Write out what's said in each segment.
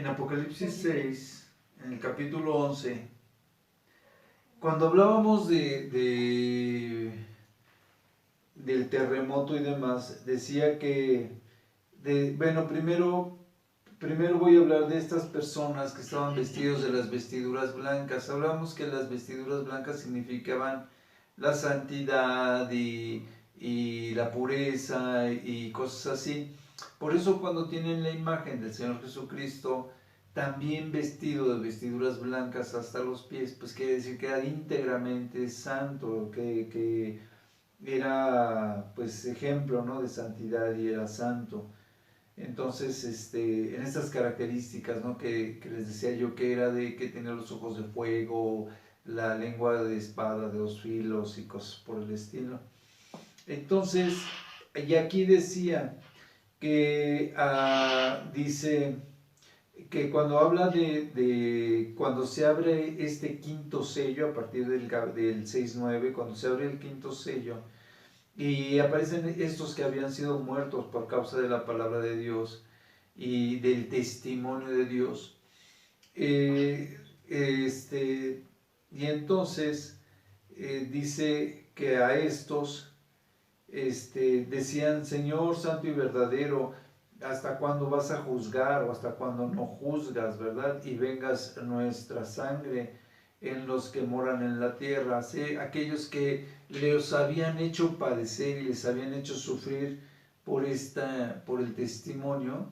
en Apocalipsis 6, en el capítulo 11, cuando hablábamos del terremoto y demás, decía que, bueno, primero voy a hablar de estas personas que estaban vestidos de las vestiduras blancas. Hablamos que las vestiduras blancas significaban la santidad y la pureza y cosas así. Por eso cuando tienen la imagen del Señor Jesucristo, también vestido de vestiduras blancas hasta los pies, pues quiere decir que era íntegramente santo, que era pues ejemplo, ¿no?, de santidad y era santo. Entonces, en estas características, ¿no?, que les decía yo, que era de que tenía los ojos de fuego, la lengua de espada de 2 filos y cosas por el estilo. Entonces, y aquí decía que dice que cuando habla de cuando se abre este quinto sello, a partir del 6:9, cuando se abre el quinto sello, y aparecen estos que habían sido muertos por causa de la palabra de Dios y del testimonio de Dios. Y entonces dice que a estos decían: Señor santo y verdadero, ¿hasta cuándo vas a juzgar o hasta cuándo no juzgas, verdad? Y vengas nuestra sangre en los que moran en la tierra. ¿Sí? Aquellos que les habían hecho padecer y les habían hecho sufrir por el testimonio,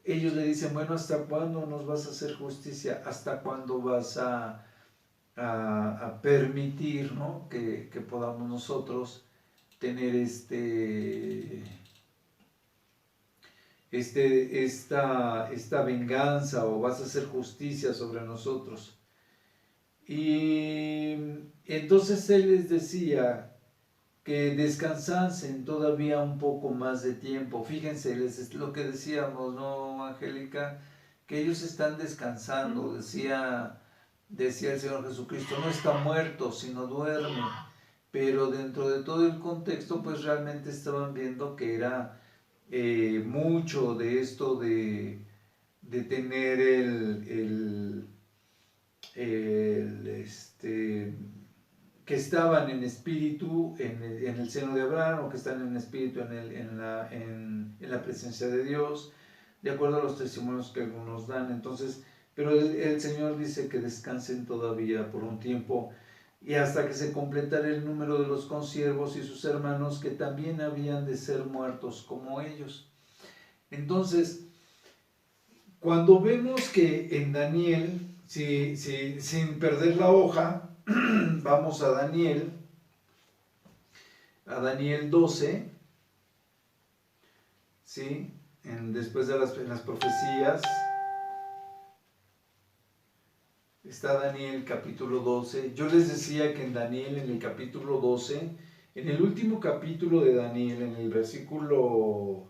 ellos le dicen: bueno, ¿hasta cuándo nos vas a hacer justicia? ¿Hasta cuándo vas a permitir, ¿no?, que podamos nosotros tener esta venganza, o vas a hacer justicia sobre nosotros? Y entonces él les decía que descansasen todavía un poco más de tiempo. Fíjense, lo que decíamos, ¿no, Angélica? Que ellos están descansando. Decía el Señor Jesucristo: no está muerto, sino duerme. Pero dentro de todo el contexto, pues realmente estaban viendo que era mucho de esto de tener que estaban en espíritu en el seno de Abraham, o que están en espíritu en la presencia de Dios, de acuerdo a los testimonios que algunos dan. Entonces, pero el Señor dice que descansen todavía por un tiempo, y hasta que se completara el número de los consiervos y sus hermanos, que también habían de ser muertos como ellos. Entonces, cuando vemos que en Daniel, sin perder la hoja, vamos a Daniel 12, ¿sí? Después de las profecías, está Daniel capítulo 12. Yo les decía que en Daniel, en el capítulo 12, en el último capítulo de Daniel, en el versículo...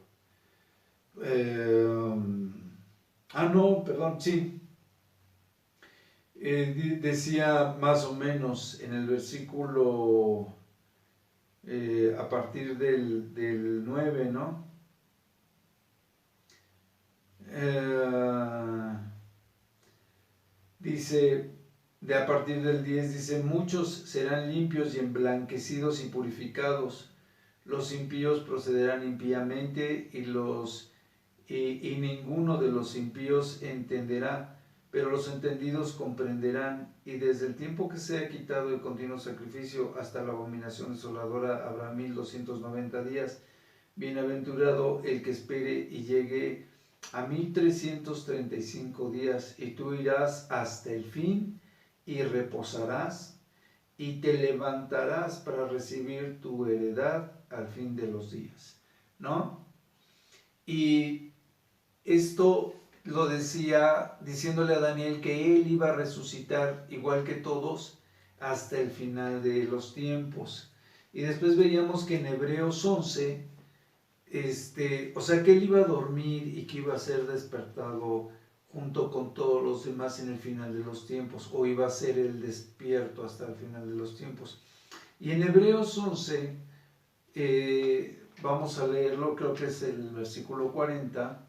decía más o menos en el versículo a partir del 9, ¿no? Dice, a partir del 10, dice: muchos serán limpios y emblanquecidos y purificados, los impíos procederán impíamente, y ninguno de los impíos entenderá, pero los entendidos comprenderán. Y desde el tiempo que se ha quitado el continuo sacrificio hasta la abominación desoladora habrá 1290 días. Bienaventurado el que espere y llegue a 1335 días, y tú irás hasta el fin y reposarás y te levantarás para recibir tu heredad al fin de los días, ¿no? Y esto lo decía diciéndole a Daniel que él iba a resucitar igual que todos hasta el final de los tiempos. Y después veíamos que en Hebreos 11, o sea, que él iba a dormir y que iba a ser despertado junto con todos los demás en el final de los tiempos, o iba a ser el despierto hasta el final de los tiempos. Y en Hebreos 11, vamos a leerlo, creo que es el versículo 40.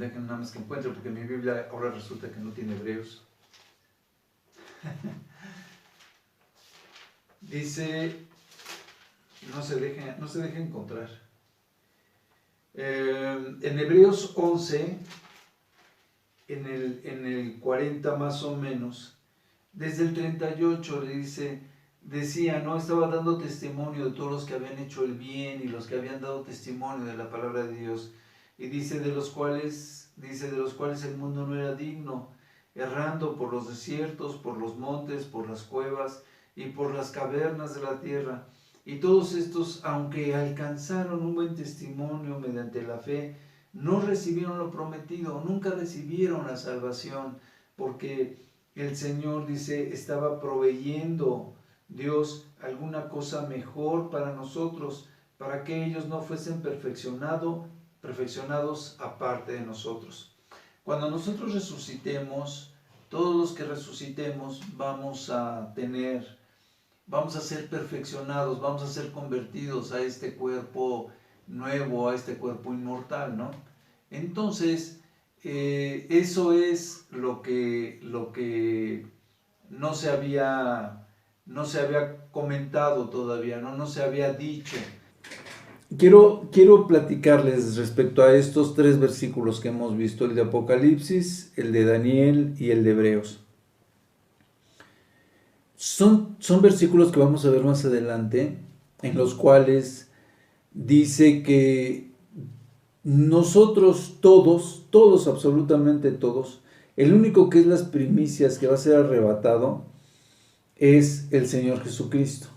Dejen nada más que encuentre, porque mi Biblia ahora resulta que no tiene Hebreos. Dice, no se deje encontrar. En Hebreos 11, en el 40 más o menos, desde el 38 le decía, ¿no? Estaba dando testimonio de todos los que habían hecho el bien y los que habían dado testimonio de la palabra de Dios. Y dice, de los cuales el mundo no era digno, errando por los desiertos, por los montes, por las cuevas y por las cavernas de la tierra. Y todos estos, aunque alcanzaron un buen testimonio mediante la fe, no recibieron lo prometido, nunca recibieron la salvación, porque el Señor, dice, estaba proveyendo Dios alguna cosa mejor para nosotros, para que ellos no fuesen perfeccionados aparte de nosotros. Cuando nosotros resucitemos, todos los que resucitemos vamos a ser perfeccionados, vamos a ser convertidos a este cuerpo nuevo, a este cuerpo inmortal, ¿no? Entonces, eso es lo que no se había comentado todavía, no se había dicho. Quiero platicarles respecto a estos 3 versículos que hemos visto, el de Apocalipsis, el de Daniel y el de Hebreos. Son versículos que vamos a ver más adelante, en los cuales dice que nosotros todos, absolutamente todos, el único que es las primicias que va a ser arrebatado es el Señor Jesucristo.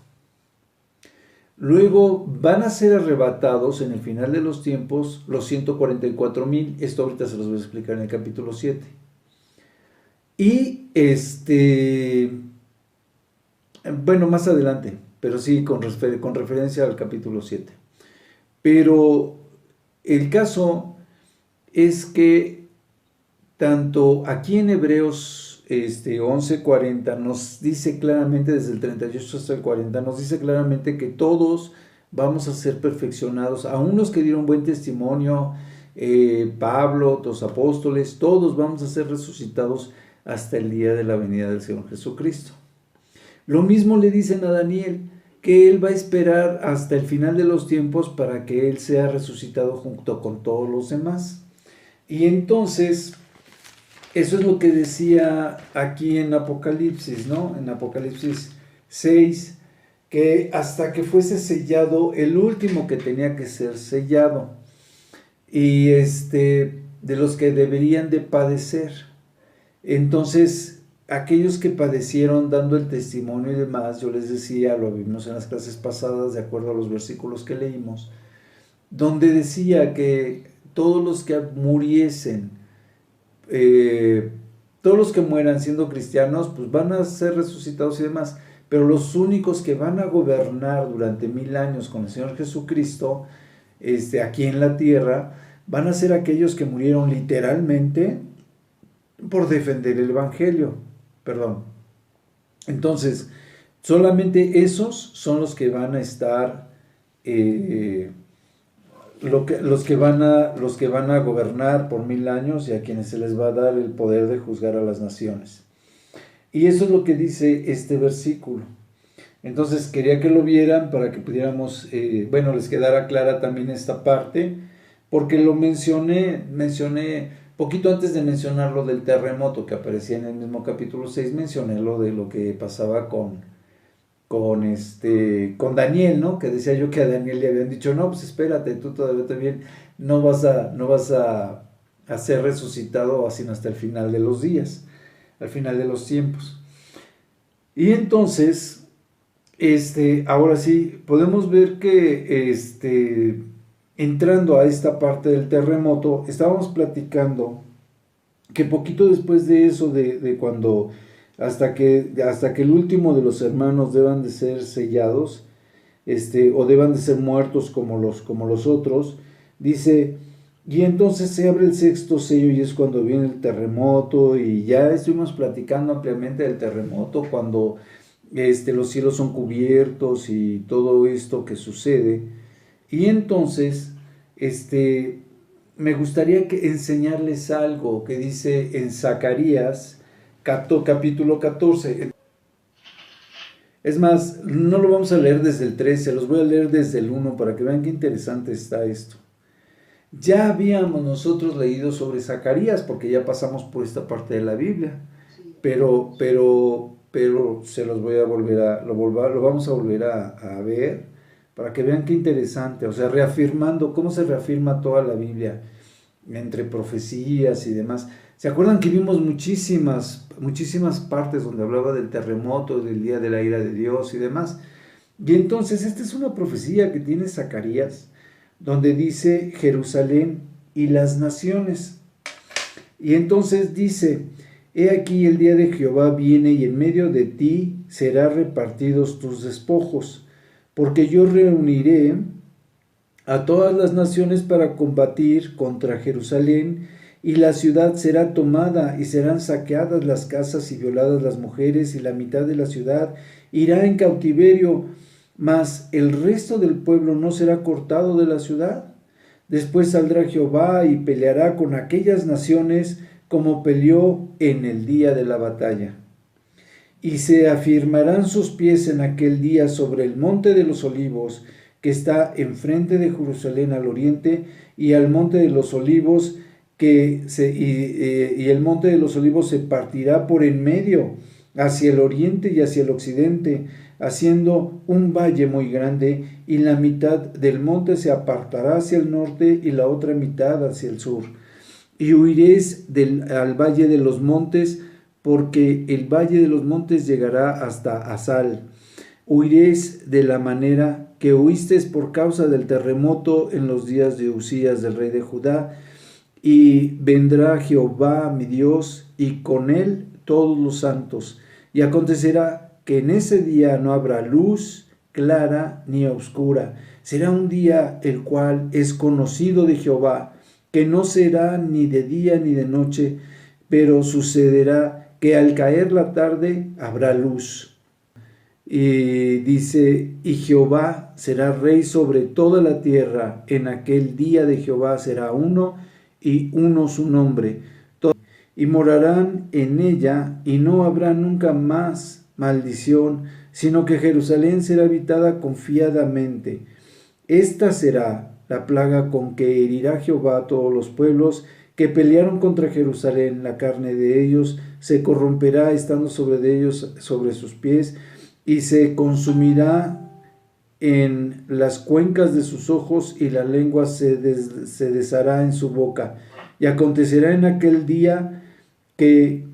Luego van a ser arrebatados en el final de los tiempos los 144,000. Esto ahorita se los voy a explicar en el capítulo 7. Y bueno, más adelante, pero sí con referencia al capítulo 7. Pero el caso es que tanto aquí en Hebreos 11:40 nos dice claramente, desde el 38 hasta el 40, nos dice claramente que todos vamos a ser perfeccionados, aún los que dieron buen testimonio, Pablo, los apóstoles, todos vamos a ser resucitados hasta el día de la venida del Señor Jesucristo. Lo mismo le dicen a Daniel, que él va a esperar hasta el final de los tiempos para que él sea resucitado junto con todos los demás. Y entonces, eso es lo que decía aquí en Apocalipsis, ¿no? En Apocalipsis 6, que hasta que fuese sellado el último que tenía que ser sellado, y de los que deberían de padecer. Entonces, aquellos que padecieron dando el testimonio y demás, yo les decía, lo vimos en las clases pasadas, de acuerdo a los versículos que leímos, donde decía que todos los que muriesen, todos los que mueran siendo cristianos, pues van a ser resucitados y demás, pero los únicos que van a gobernar durante 1000 años con el Señor Jesucristo, aquí en la tierra, van a ser aquellos que murieron literalmente por defender el Evangelio. Entonces, solamente esos son los que van a estar, los que van a gobernar por 1000 años y a quienes se les va a dar el poder de juzgar a las naciones. Y eso es lo que dice este versículo. Entonces, quería que lo vieran para que pudiéramos, les quedara clara también esta parte, porque lo mencioné poquito antes de mencionar lo del terremoto que aparecía en el mismo capítulo 6, mencioné lo de lo que pasaba con Daniel, ¿no? Que decía yo que a Daniel le habían dicho, no, pues espérate, tú todavía también no vas a ser resucitado sino hasta el final de los días, al final de los tiempos. Y entonces, ahora sí, podemos ver que, entrando a esta parte del terremoto, estábamos platicando que poquito después de eso, de cuando, hasta que el último de los hermanos deban de ser sellados, o deban de ser muertos como los otros, dice, y entonces se abre el 6º sello y es cuando viene el terremoto, y ya estuvimos platicando ampliamente del terremoto, cuando los cielos son cubiertos y todo esto que sucede. Y entonces, me gustaría enseñarles algo que dice en Zacarías capítulo 14. Es más, no lo vamos a leer desde el 13, los voy a leer desde el 1 para que vean qué interesante está esto. Ya habíamos nosotros leído sobre Zacarías porque ya pasamos por esta parte de la Biblia, pero se los voy a lo vamos a volver a ver para que vean qué interesante, o sea, reafirmando cómo se reafirma toda la Biblia entre profecías y demás. ¿Se acuerdan que vimos muchísimas partes donde hablaba del terremoto, del día de la ira de Dios y demás? Y entonces esta es una profecía que tiene Zacarías, donde dice Jerusalén y las naciones. Y entonces dice, he aquí el día de Jehová viene y en medio de ti serán repartidos tus despojos, porque yo reuniré a todas las naciones para combatir contra Jerusalén, y la ciudad será tomada, y serán saqueadas las casas y violadas las mujeres, y la mitad de la ciudad irá en cautiverio, mas el resto del pueblo no será cortado de la ciudad. Después saldrá Jehová y peleará con aquellas naciones como peleó en el día de la batalla. Y se afirmarán sus pies en aquel día sobre el monte de los olivos, que está enfrente de Jerusalén al oriente, y al monte de los olivos, y el monte de los olivos se partirá por en medio, hacia el oriente y hacia el occidente, haciendo un valle muy grande, y la mitad del monte se apartará hacia el norte y la otra mitad hacia el sur. Y huiréis al valle de los montes, porque el valle de los montes llegará hasta Asal. Huiréis de la manera que huisteis por causa del terremoto en los días de Usías, del rey de Judá, y vendrá Jehová mi Dios, y con él todos los santos. Y acontecerá que en ese día no habrá luz clara ni oscura. Será un día el cual es conocido de Jehová, que no será ni de día ni de noche, pero sucederá que al caer la tarde habrá luz. Y dice, y Jehová será rey sobre toda la tierra. En aquel día de Jehová será uno, y uno su nombre. Y morarán en ella, y no habrá nunca más maldición, sino que Jerusalén será habitada confiadamente. Esta será la plaga con que herirá Jehová a todos los pueblos que pelearon contra Jerusalén. La carne de ellos se corromperá estando sobre ellos, sobre sus pies, y se consumirá en las cuencas de sus ojos, y la lengua se deshará en su boca. Y acontecerá en aquel día que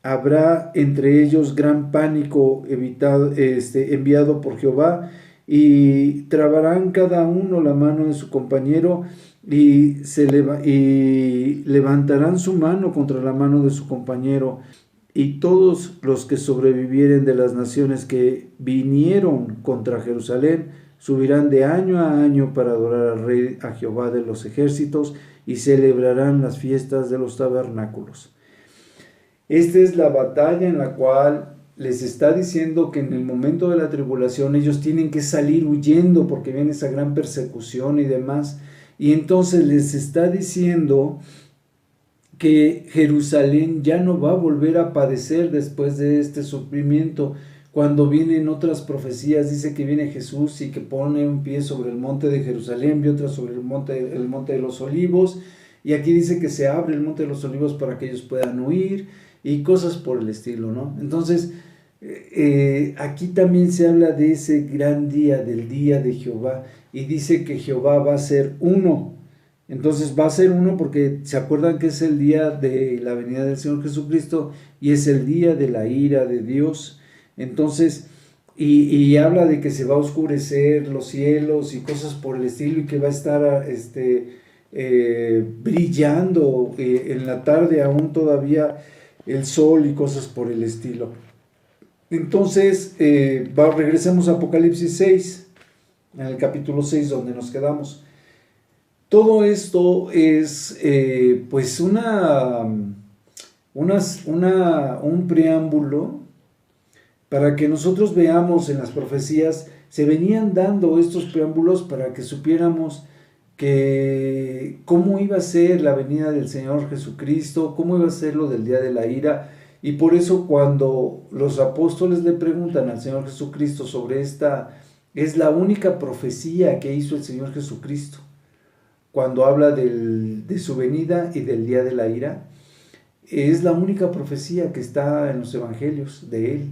habrá entre ellos gran pánico enviado por Jehová, y trabarán cada uno la mano de su compañero, y levantarán su mano contra la mano de su compañero. Y todos los que sobrevivieren de las naciones que vinieron contra Jerusalén subirán de año a año para adorar al Rey, a Jehová de los ejércitos, y celebrarán las fiestas de los tabernáculos. Esta es la batalla en la cual les está diciendo que en el momento de la tribulación ellos tienen que salir huyendo porque viene esa gran persecución y demás. Y entonces les está diciendo que Jerusalén ya no va a volver a padecer después de este sufrimiento. Cuando vienen otras profecías, dice que viene Jesús y que pone un pie sobre el monte de Jerusalén y otra sobre el monte de los olivos, y aquí dice que se abre el monte de los olivos para que ellos puedan huir y cosas por el estilo, ¿no? Entonces, aquí también se habla de ese gran día, del día de Jehová, y dice que Jehová va a ser uno. Entonces va a ser uno porque se acuerdan que es el día de la venida del Señor Jesucristo y es el día de la ira de Dios. Entonces, y habla de que se va a oscurecer los cielos y cosas por el estilo, y que va a estar brillando en la tarde aún todavía el sol y cosas por el estilo. Entonces, regresemos a Apocalipsis 6, en el capítulo 6 donde nos quedamos. Todo esto es pues un preámbulo para que nosotros veamos en las profecías. Se venían dando estos preámbulos para que supiéramos que cómo iba a ser la venida del Señor Jesucristo, cómo iba a ser lo del día de la ira. Y por eso cuando los apóstoles le preguntan al Señor Jesucristo sobre esta, es la única profecía que hizo el Señor Jesucristo, cuando habla de su venida y del día de la ira, es la única profecía que está en los evangelios de él.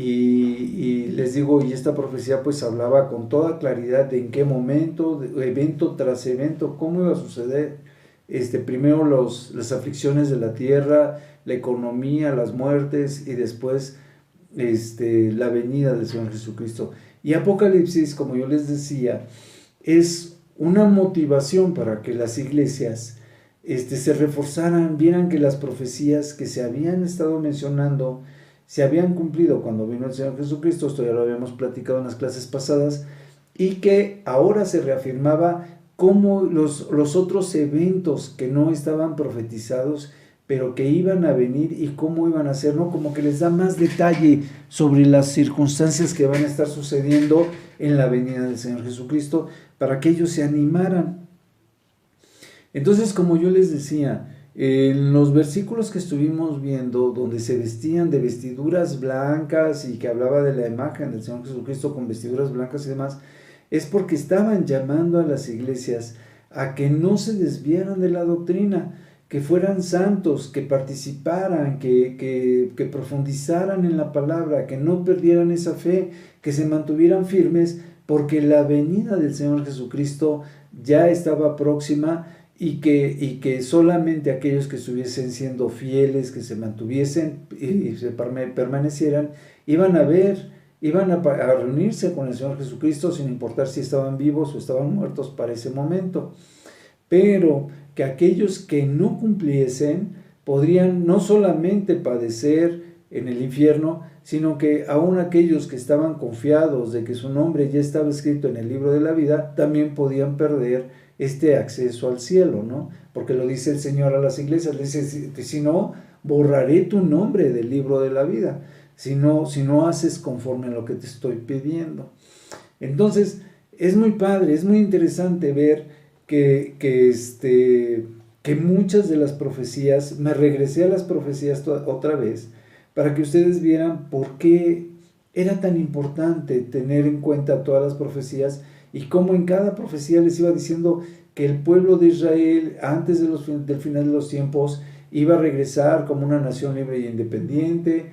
Y les digo, y esta profecía pues hablaba con toda claridad de en qué momento, evento tras evento, cómo iba a suceder. Primero las aflicciones de la tierra, la economía, las muertes, y después la venida del Señor Jesucristo. Y Apocalipsis, como yo les decía, es una motivación para que las iglesias se reforzaran, vieran que las profecías que se habían estado mencionando se habían cumplido cuando vino el Señor Jesucristo. Esto ya lo habíamos platicado en las clases pasadas, y que ahora se reafirmaba como los otros eventos que no estaban profetizados, pero que iban a venir y cómo iban a ser, ¿no? Como que les da más detalle sobre las circunstancias que van a estar sucediendo en la venida del Señor Jesucristo, para que ellos se animaran. Entonces, como yo les decía, en los versículos que estuvimos viendo, donde se vestían de vestiduras blancas y que hablaba de la imagen del Señor Jesucristo con vestiduras blancas y demás, es porque estaban llamando a las iglesias a que no se desviaran de la doctrina, que fueran santos, que participaran, que profundizaran en la palabra, que no perdieran esa fe, que se mantuvieran firmes, porque la venida del Señor Jesucristo ya estaba próxima, y que solamente aquellos que estuviesen siendo fieles, que se mantuviesen y se permanecieran, iban a reunirse con el Señor Jesucristo, sin importar si estaban vivos o estaban muertos para ese momento. Pero que aquellos que no cumpliesen podrían no solamente padecer en el infierno, sino que aún aquellos que estaban confiados de que su nombre ya estaba escrito en el libro de la vida, también podían perder este acceso al cielo, ¿no? Porque lo dice el Señor a las iglesias, le dice, si no, borraré tu nombre del libro de la vida, si no haces conforme a lo que te estoy pidiendo. Entonces, es muy padre, es muy interesante ver que muchas de las profecías, me regresé a las profecías otra vez, para que ustedes vieran por qué era tan importante tener en cuenta todas las profecías, y cómo en cada profecía les iba diciendo que el pueblo de Israel, antes del final de los tiempos, iba a regresar como una nación libre e independiente,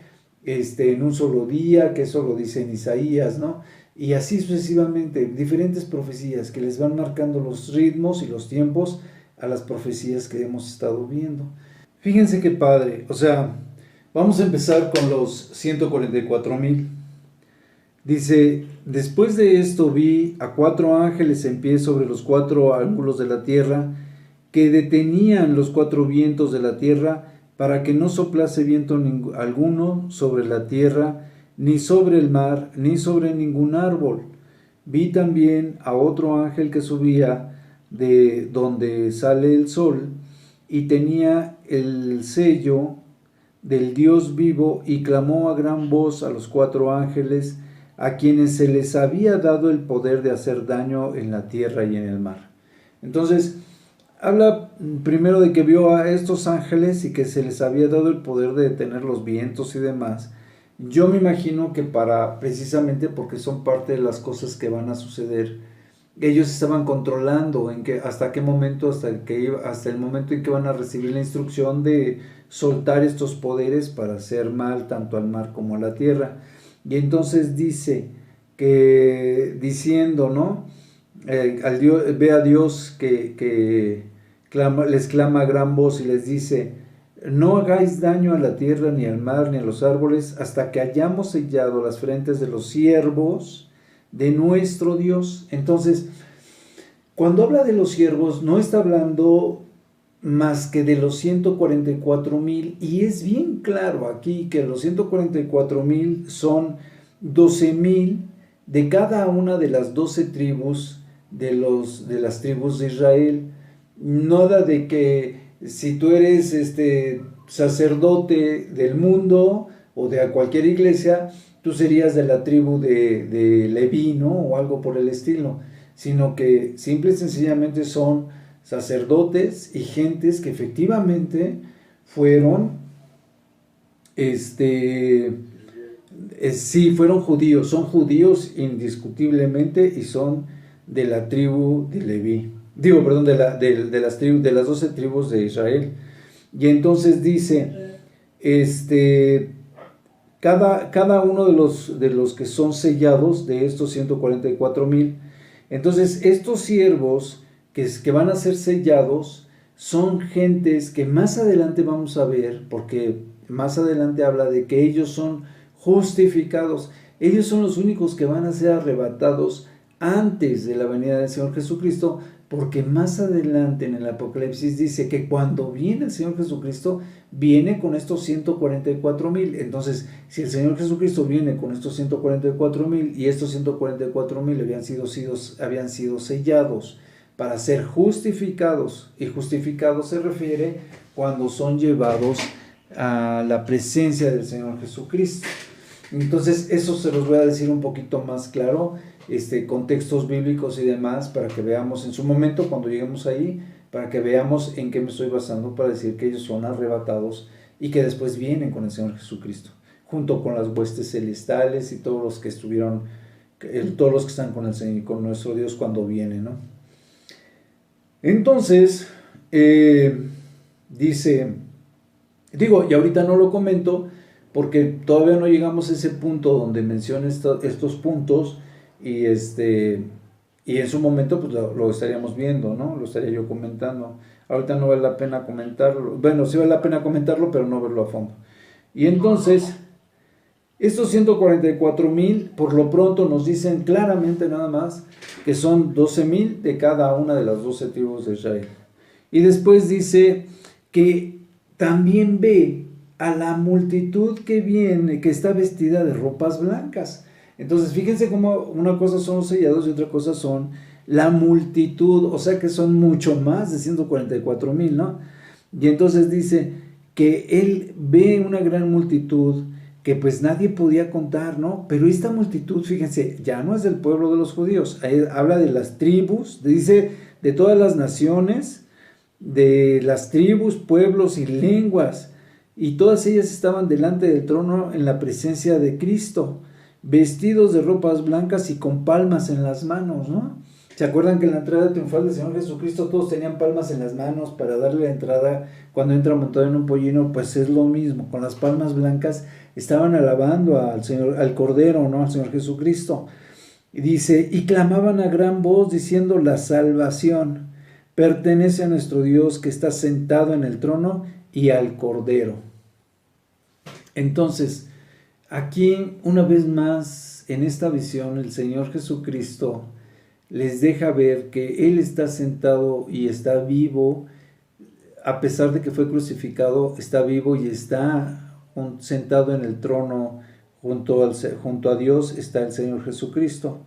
en un solo día, que eso lo dice en Isaías, ¿no? Y así sucesivamente, diferentes profecías que les van marcando los ritmos y los tiempos a las profecías que hemos estado viendo. Fíjense qué padre, o sea, vamos a empezar con los 144,000. Dice, después de esto vi a 4 ángeles en pie sobre los 4 ángulos de la tierra, que detenían los 4 vientos de la tierra, para que no soplase viento alguno sobre la tierra, ni sobre el mar, ni sobre ningún árbol. Vi también a otro ángel que subía de donde sale el sol, y tenía el sello del Dios vivo, y clamó a gran voz a los 4 ángeles, a quienes se les había dado el poder de hacer daño en la tierra y en el mar. Entonces, habla primero de que vio a estos ángeles y que se les había dado el poder de detener los vientos y demás. Yo me imagino que precisamente porque son parte de las cosas que van a suceder, ellos estaban controlando hasta qué momento, hasta el momento en que van a recibir la instrucción de soltar estos poderes para hacer mal tanto al mar como a la tierra. Y entonces dice diciendo, ¿no? Ve a Dios que les clama a gran voz y les dice, no hagáis daño a la tierra, ni al mar, ni a los árboles, hasta que hayamos sellado las frentes de los siervos de nuestro Dios. Entonces, cuando habla de los siervos, no está hablando más que de los 144,000, y es bien claro aquí que los 144,000 son 12,000 de cada una de las 12 tribus de las tribus de Israel. Nada de que si tú eres sacerdote del mundo o de cualquier iglesia, tú serías de la tribu de Leví, ¿no? O algo por el estilo. sino que simple y sencillamente son sacerdotes y gentes que efectivamente fueron, sí, fueron judíos, son judíos indiscutiblemente y son de la tribu de Leví, digo, perdón, de las 12 tribus de Israel. Y entonces dice, cada uno de los que son sellados, de estos 144,000, entonces estos siervos que van a ser sellados son gentes que más adelante vamos a ver, porque más adelante habla de que ellos son justificados. Ellos son los únicos que van a ser arrebatados antes de la venida del Señor Jesucristo, porque más adelante en el Apocalipsis dice que cuando viene el Señor Jesucristo, viene con estos 144,000. Entonces, si el Señor Jesucristo viene con estos 144,000 y estos 144,000 habían sido sellados para ser justificados, y justificados se refiere cuando son llevados a la presencia del Señor Jesucristo. Entonces, eso se los voy a decir un poquito más claro, contextos bíblicos y demás, para que veamos en su momento, cuando lleguemos ahí, para que veamos en qué me estoy basando para decir que ellos son arrebatados y que después vienen con el Señor Jesucristo, junto con las huestes celestiales y todos los que estuvieron, todos los que están con el Señor, con nuestro Dios cuando viene, ¿no? Entonces, dice, digo, y ahorita no lo comento porque todavía no llegamos a ese punto donde menciona estos puntos, y en su momento pues lo estaríamos viendo, ¿no? Lo estaría yo comentando. Ahorita no vale la pena comentarlo. Bueno, sí vale la pena comentarlo, pero no verlo a fondo. Y entonces, estos 144,000 por lo pronto nos dicen claramente nada más que son 12,000 de cada una de las 12 tribus de Israel. Y después dice que también ve a la multitud que viene, que está vestida de ropas blancas. Entonces, fíjense cómo una cosa son los sellados y otra cosa son la multitud, o sea que son mucho más de 144,000, ¿no? Y entonces dice que él ve una gran multitud que pues nadie podía contar, ¿no? Pero esta multitud, fíjense, ya no es del pueblo de los judíos, ahí habla de las tribus, dice de todas las naciones, de las tribus, pueblos y lenguas, y todas ellas estaban delante del trono en la presencia de Cristo, vestidos de ropas blancas y con palmas en las manos, ¿no? ¿Se acuerdan que en la entrada triunfal del Señor Jesucristo todos tenían palmas en las manos para darle la entrada cuando entra montado en un pollino? Pues es lo mismo, con las palmas blancas estaban alabando al Señor, al Cordero, ¿no? Al Señor Jesucristo. Y dice, y clamaban a gran voz diciendo, la salvación pertenece a nuestro Dios que está sentado en el trono y al Cordero. Entonces, aquí una vez más en esta visión el Señor Jesucristo les deja ver que Él está sentado y está vivo, a pesar de que fue crucificado, está vivo y está sentado en el trono junto a Dios está el Señor Jesucristo.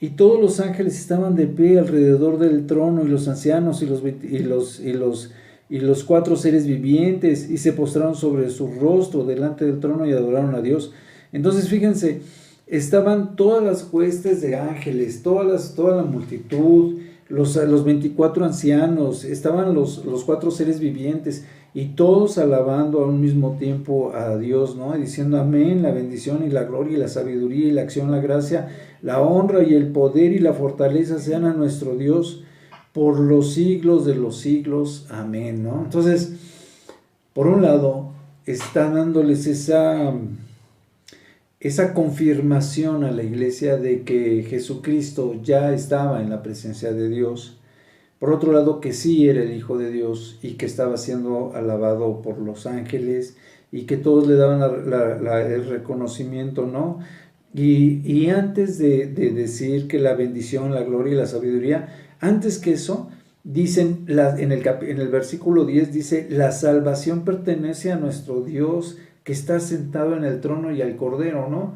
Y todos los ángeles estaban de pie alrededor del trono, y los ancianos y los 4 seres vivientes, y se postraron sobre su rostro delante del trono y adoraron a Dios. Entonces, fíjense, estaban todas las huestes de ángeles, toda la multitud, los 24 ancianos, estaban los 4 seres vivientes, y todos alabando a un mismo tiempo a Dios, ¿no? Y diciendo amén, la bendición y la gloria y la sabiduría y la acción, la gracia, la honra y el poder y la fortaleza sean a nuestro Dios por los siglos de los siglos. Amén, ¿no? Entonces, por un lado, está dándoles esa confirmación a la iglesia de que Jesucristo ya estaba en la presencia de Dios. Por otro lado, que sí era el Hijo de Dios y que estaba siendo alabado por los ángeles y que todos le daban el reconocimiento, ¿no? Y antes de decir que la bendición, la gloria y la sabiduría, antes que eso, dicen, en el versículo 10 dice, la salvación pertenece a nuestro Dios que está sentado en el trono y al Cordero, ¿no?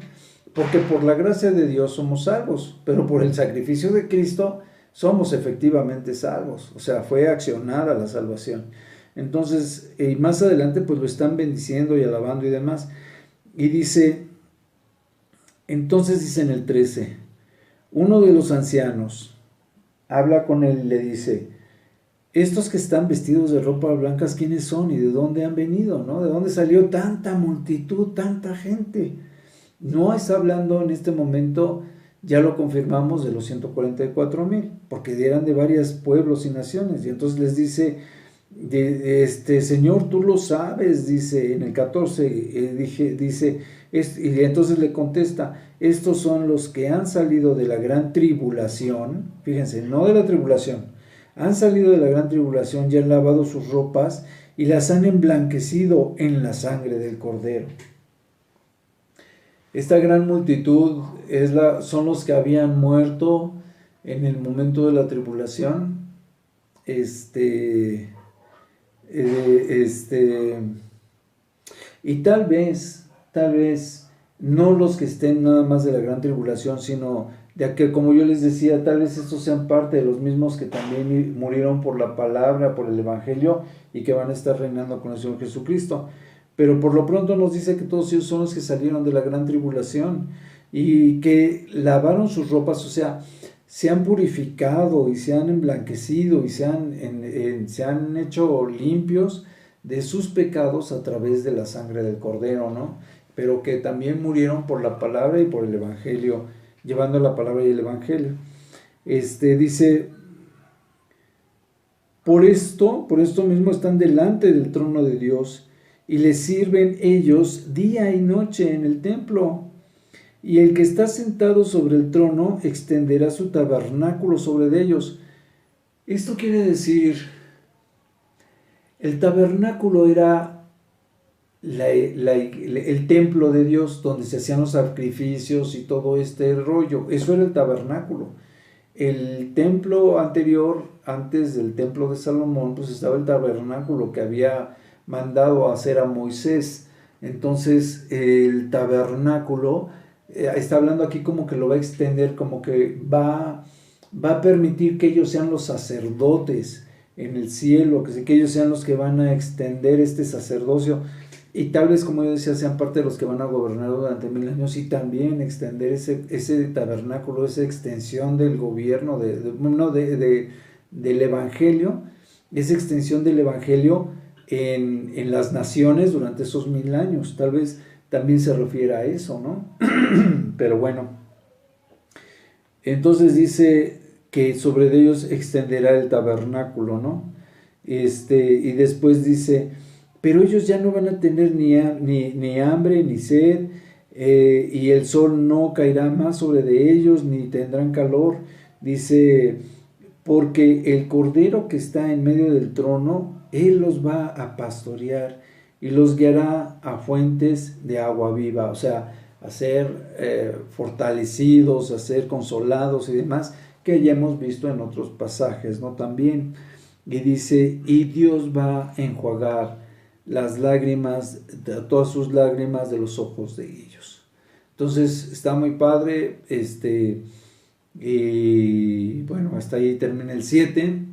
Porque por la gracia de Dios somos salvos, pero por el sacrificio de Cristo somos efectivamente salvos, o sea, fue accionada la salvación. Entonces, y más adelante pues lo están bendiciendo y alabando y demás. Y dice, entonces dice en el 13, uno de los ancianos habla con él y le dice, estos que están vestidos de ropas blancas, ¿quiénes son y de dónde han venido? ¿No? ¿De dónde salió tanta multitud, tanta gente? No está hablando en este momento, ya lo confirmamos, de los 144,000, porque eran de varios pueblos y naciones. Y entonces les dice, Señor, tú lo sabes, dice en el 14, dice, y entonces le contesta, estos son los que han salido de la gran tribulación, fíjense, no de la tribulación, han salido de la gran tribulación y han lavado sus ropas y las han emblanquecido en la sangre del Cordero. Esta gran multitud son los que habían muerto en el momento de la tribulación. Y tal vez, no los que estén nada más de la gran tribulación, sino de que, como yo les decía, tal vez estos sean parte de los mismos que también murieron por la palabra, por el Evangelio, y que van a estar reinando con el Señor Jesucristo. Pero por lo pronto nos dice que todos ellos son los que salieron de la gran tribulación y que lavaron sus ropas, o sea, se han purificado y se han emblanquecido y se han hecho limpios de sus pecados a través de la sangre del Cordero, ¿no? Pero que también murieron por la palabra y por el Evangelio, llevando la palabra y el Evangelio. Dice, por esto mismo están delante del trono de Dios y le sirven ellos día y noche en el templo. Y el que está sentado sobre el trono extenderá su tabernáculo sobre ellos. Esto quiere decir, el tabernáculo era el templo de Dios, donde se hacían los sacrificios y todo este rollo. Eso era el tabernáculo. El templo anterior, antes del templo de Salomón, pues estaba el tabernáculo que había mandado a hacer a Moisés. Entonces el tabernáculo está hablando aquí como que lo va a extender, como que va a permitir que ellos sean los sacerdotes en el cielo, que ellos sean los que van a extender este sacerdocio, y tal vez, como yo decía, sean parte de los que van a gobernar durante 1000 años, y también extender ese tabernáculo, esa extensión del gobierno, del evangelio, esa extensión del evangelio en las naciones durante esos 1000 años. Tal vez también se refiere a eso, ¿no? Pero bueno, entonces dice que sobre ellos extenderá el tabernáculo, ¿no? Y después dice, pero ellos ya no van a tener ni hambre ni sed, y el sol no caerá más sobre de ellos, ni tendrán calor. Dice, porque el Cordero que está en medio del trono, Él los va a pastorear y los guiará a fuentes de agua viva, o sea, a ser fortalecidos, a ser consolados y demás, que ya hemos visto en otros pasajes, ¿no? También, y dice, y Dios va a enjuagar las lágrimas, todas sus lágrimas de los ojos de ellos. Entonces, está muy padre, y bueno, hasta ahí termina el 7,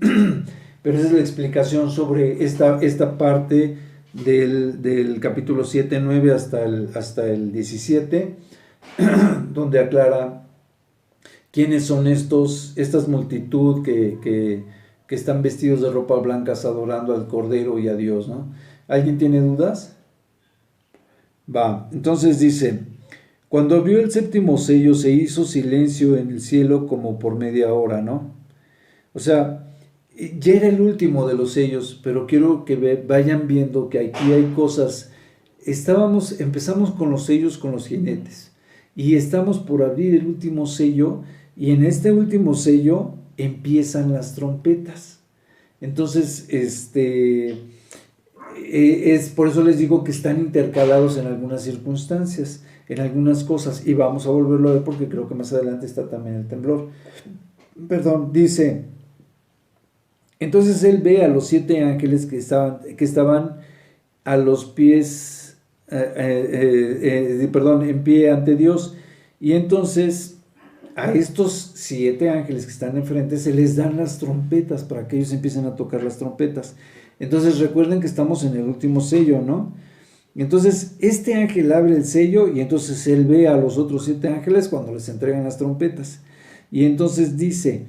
pero esa es la explicación sobre esta parte del capítulo 7, 9 hasta el 17, donde aclara quiénes son estas multitud que están vestidos de ropas blancas adorando al Cordero y a Dios, ¿no? ¿Alguien tiene dudas? Va, entonces dice, cuando abrió el séptimo sello se hizo silencio en el cielo como por media hora, ¿no? O sea, ya era el último de los sellos, pero quiero que vayan viendo que aquí hay cosas. Empezamos con los sellos con los jinetes y estamos por abrir el último sello, y en este último sello empiezan las trompetas. Entonces, es por eso les digo que están intercalados en algunas circunstancias, en algunas cosas, y vamos a volverlo a ver porque creo que más adelante está también el temblor. Perdón, dice, entonces él ve a los 7 ángeles que estaban a los pies, en pie ante Dios, y entonces a estos 7 ángeles que están enfrente se les dan las trompetas para que ellos empiecen a tocar las trompetas. Entonces recuerden que estamos en el último sello, ¿no? Entonces este ángel abre el sello y entonces él ve a los otros 7 ángeles cuando les entregan las trompetas. Y entonces dice,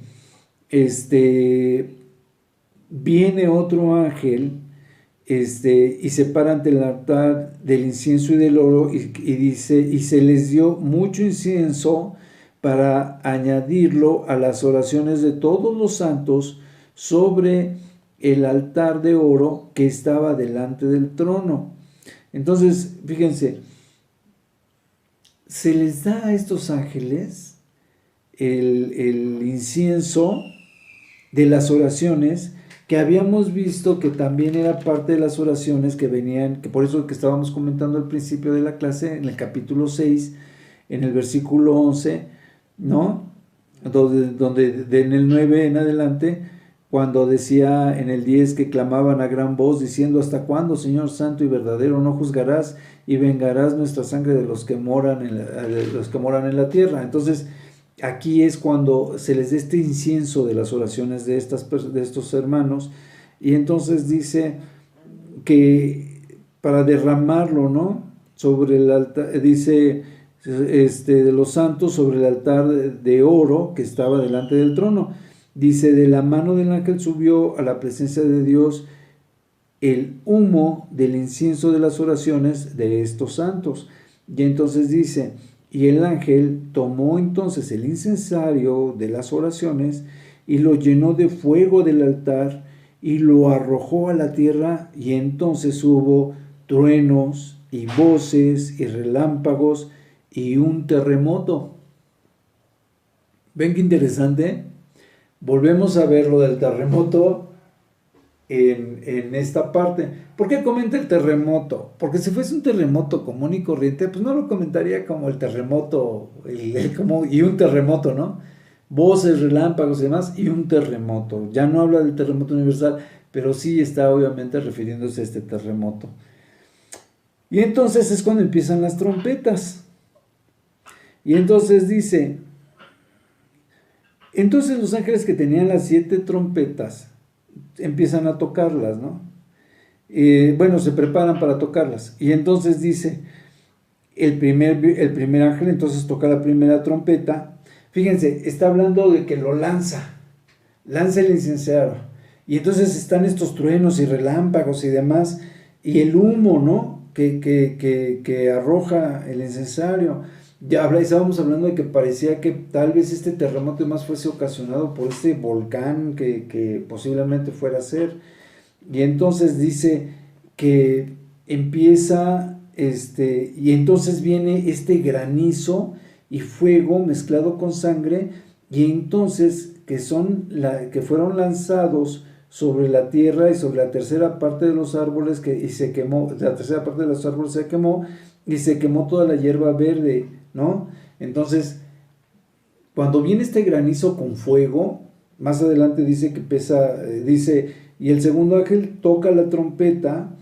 viene otro ángel, y se para ante el altar del incienso y del oro, y dice, y se les dio mucho incienso para añadirlo a las oraciones de todos los santos sobre el altar de oro que estaba delante del trono. Entonces, fíjense, se les da a estos ángeles el incienso de las oraciones, que habíamos visto que también era parte de las oraciones que venían, que por eso que estábamos comentando al principio de la clase, en el capítulo 6, en el versículo 11, ¿no? Donde en el 9 en adelante, cuando decía en el 10 que clamaban a gran voz diciendo: ¿hasta cuándo, Señor santo y verdadero, no juzgarás y vengarás nuestra sangre de los que moran en la tierra? Entonces, aquí es cuando se les da este incienso de las oraciones de estos hermanos, y entonces dice que para derramarlo, ¿no?, sobre el altar, dice, de los santos sobre el altar de oro que estaba delante del trono. Dice: de la mano del ángel subió a la presencia de Dios el humo del incienso de las oraciones de estos santos. Y entonces dice: y el ángel tomó entonces el incensario de las oraciones y lo llenó de fuego del altar y lo arrojó a la tierra, y entonces hubo truenos y voces y relámpagos y un terremoto. ¿Ven qué interesante? Volvemos a ver lo del terremoto en esta parte. ¿Por qué comenta el terremoto? Porque si fuese un terremoto común y corriente, pues no lo comentaría como el terremoto, y un terremoto, ¿no? Voces, relámpagos y demás, y un terremoto. Ya no habla del terremoto universal, pero sí está obviamente refiriéndose a este terremoto. Y entonces es cuando empiezan las trompetas. Y entonces dice: entonces los ángeles que tenían las 7 trompetas empiezan a tocarlas, ¿no? Se preparan para tocarlas. Y entonces dice, el primer ángel entonces toca la primera trompeta. Fíjense, está hablando de que lo lanza el incensario. Y entonces están estos truenos y relámpagos y demás, y el humo, ¿no?, que arroja el incensario. Ya estábamos hablando de que parecía que tal vez este terremoto más fuese ocasionado por este volcán que posiblemente fuera a ser. Y entonces dice que empieza, y entonces viene este granizo y fuego mezclado con sangre, y entonces que fueron lanzados sobre la tierra y sobre la tercera parte de los árboles, y se quemó, la tercera parte de los árboles se quemó, y se quemó toda la hierba verde, ¿no? Entonces, cuando viene este granizo con fuego, más adelante dice que dice: y el segundo ángel toca la trompeta,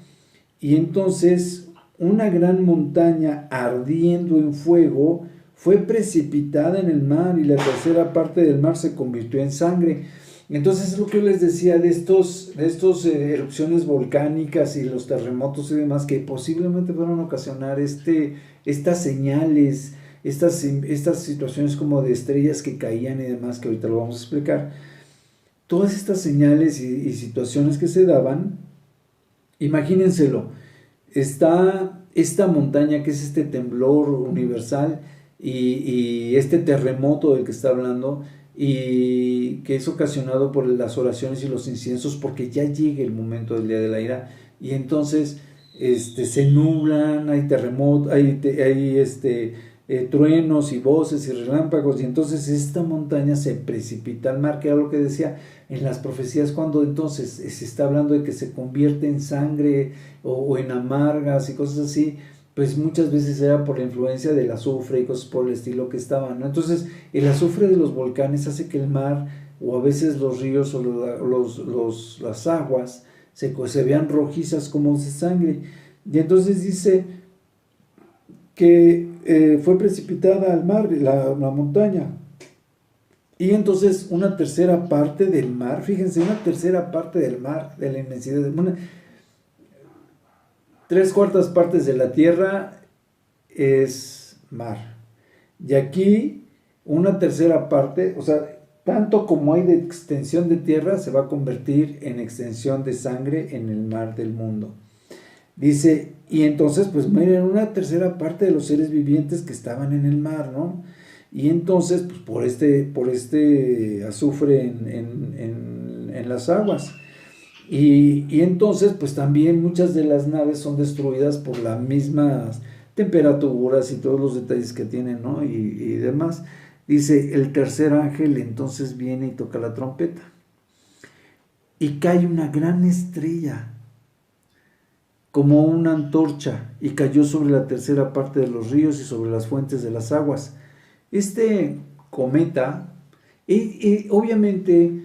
y entonces una gran montaña ardiendo en fuego fue precipitada en el mar, y la tercera parte del mar se convirtió en sangre. Entonces es lo que yo les decía de estos erupciones volcánicas y los terremotos y demás, que posiblemente fueron a ocasionar estas señales, estas situaciones como de estrellas que caían y demás, que ahorita lo vamos a explicar. Todas estas señales y situaciones que se daban, imagínenselo, está esta montaña que es este temblor universal y este terremoto del que está hablando, y que es ocasionado por las oraciones y los inciensos, porque ya llega el momento del día de la ira, y entonces se nublan, hay terremotos, hay truenos y voces y relámpagos, y entonces esta montaña se precipita al mar, que era lo que decía en las profecías, cuando entonces se está hablando de que se convierte en sangre o en amargas y cosas así. Pues muchas veces era por la influencia del azufre y cosas por el estilo que estaban, ¿no? Entonces, el azufre de los volcanes hace que el mar, o a veces los ríos o las aguas, se vean rojizas como de sangre. Y entonces dice que fue precipitada al mar, la montaña. Y entonces una tercera parte del mar, fíjense, una tercera parte del mar, de la inmensidad del mar, 3/4 partes de la tierra es mar. Y aquí una tercera parte, o sea, tanto como hay de extensión de tierra, se va a convertir en extensión de sangre en el mar del mundo. Dice, y entonces pues mueren una tercera parte de los seres vivientes que estaban en el mar, ¿no? Y entonces, pues por este azufre en las aguas. Y entonces, pues también muchas de las naves son destruidas por las mismas temperaturas y todos los detalles que tienen, ¿no? Y demás. Dice, el tercer ángel entonces viene y toca la trompeta. Y cae una gran estrella, como una antorcha, y cayó sobre la tercera parte de los ríos y sobre las fuentes de las aguas. Este cometa, obviamente,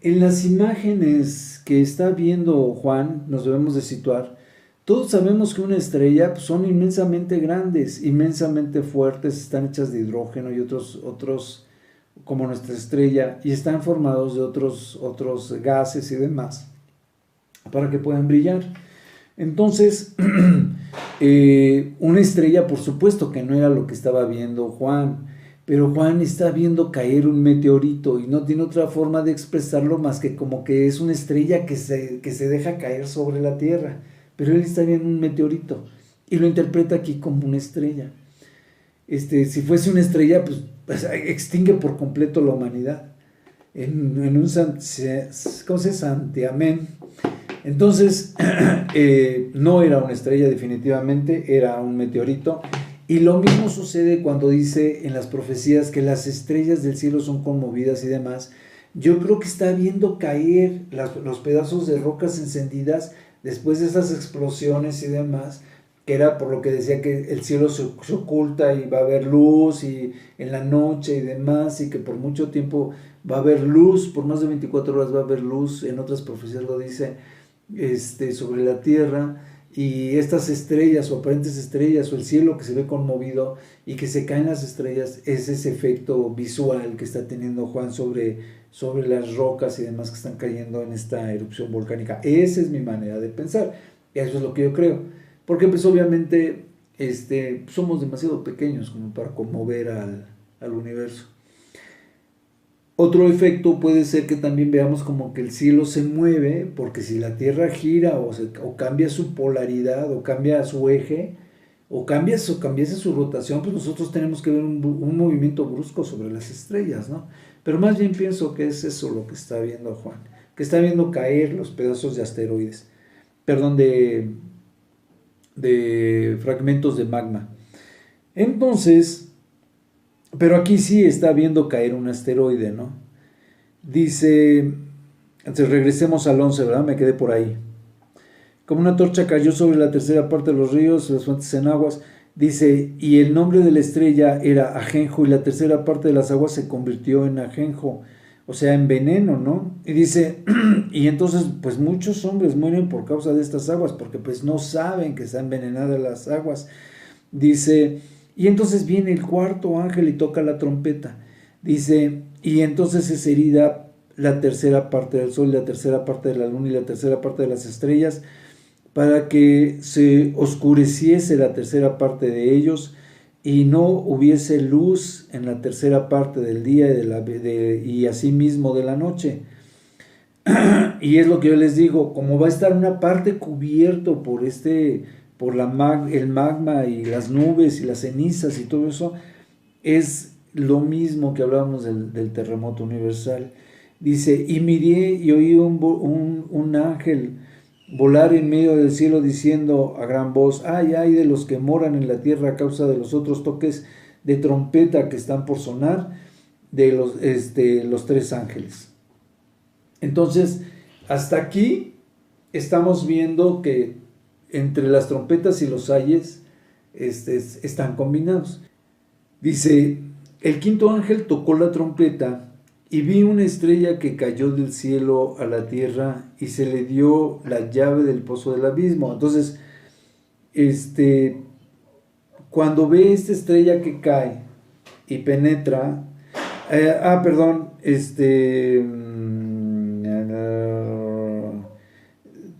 en las imágenes que está viendo Juan, nos debemos de situar. Todos sabemos que una estrella pues, son inmensamente grandes, inmensamente fuertes, están hechas de hidrógeno y otros como nuestra estrella, y están formados de otros gases y demás, para que puedan brillar. Entonces, una estrella, por supuesto que no era lo que estaba viendo Juan, pero Juan está viendo caer un meteorito y no tiene otra forma de expresarlo más que como que es una estrella que se deja caer sobre la tierra, pero él está viendo un meteorito y lo interpreta aquí como una estrella. Si fuese una estrella, pues extingue por completo la humanidad en un santiamén. Entonces, no era una estrella definitivamente, era un meteorito. Y lo mismo sucede cuando dice en las profecías que las estrellas del cielo son conmovidas y demás. Yo creo que está viendo caer los pedazos de rocas encendidas después de esas explosiones y demás, que era por lo que decía que el cielo se oculta y va a haber luz y en la noche y demás, y que por mucho tiempo va a haber luz, por más de 24 horas va a haber luz, en otras profecías lo dice, sobre la tierra. Y estas estrellas o aparentes estrellas o el cielo que se ve conmovido y que se caen las estrellas es ese efecto visual que está teniendo Juan sobre las rocas y demás que están cayendo en esta erupción volcánica. Esa es mi manera de pensar, eso es lo que yo creo, porque pues obviamente somos demasiado pequeños como para conmover al universo. Otro efecto puede ser que también veamos como que el cielo se mueve, porque si la Tierra gira o cambia su polaridad o cambia su eje o cambiase su rotación, pues nosotros tenemos que ver un movimiento brusco sobre las estrellas, ¿no? Pero más bien pienso que es eso lo que está viendo Juan, que está viendo caer los pedazos de asteroides, perdón, de fragmentos de magma. Entonces, pero aquí sí está viendo caer un asteroide, ¿no? Dice, entonces regresemos al 11, ¿verdad? Me quedé por ahí. Como una torcha cayó sobre la tercera parte de los ríos, las fuentes en aguas. Dice, y el nombre de la estrella era ajenjo, y la tercera parte de las aguas se convirtió en ajenjo, o sea, en veneno, ¿no? Y dice, y entonces, pues muchos hombres mueren por causa de estas aguas, porque pues no saben que están envenenadas las aguas. Dice, y entonces viene el cuarto ángel y toca la trompeta. Dice, y entonces es herida la tercera parte del sol, la tercera parte de la luna y la tercera parte de las estrellas, para que se oscureciese la tercera parte de ellos y no hubiese luz en la tercera parte del día y asimismo de la noche. Y es lo que yo les digo, como va a estar una parte cubierto por el magma y las nubes y las cenizas y todo eso, es lo mismo que hablábamos del terremoto universal. Dice, y miré y oí un ángel volar en medio del cielo diciendo a gran voz, ay de los que moran en la tierra a causa de los otros toques de trompeta que están por sonar de los tres ángeles. Entonces, hasta aquí estamos viendo que entre las trompetas y los ayes están combinados. Dice, el quinto ángel tocó la trompeta y vi una estrella que cayó del cielo a la tierra y se le dio la llave del pozo del abismo. Entonces, cuando ve esta estrella que cae y penetra,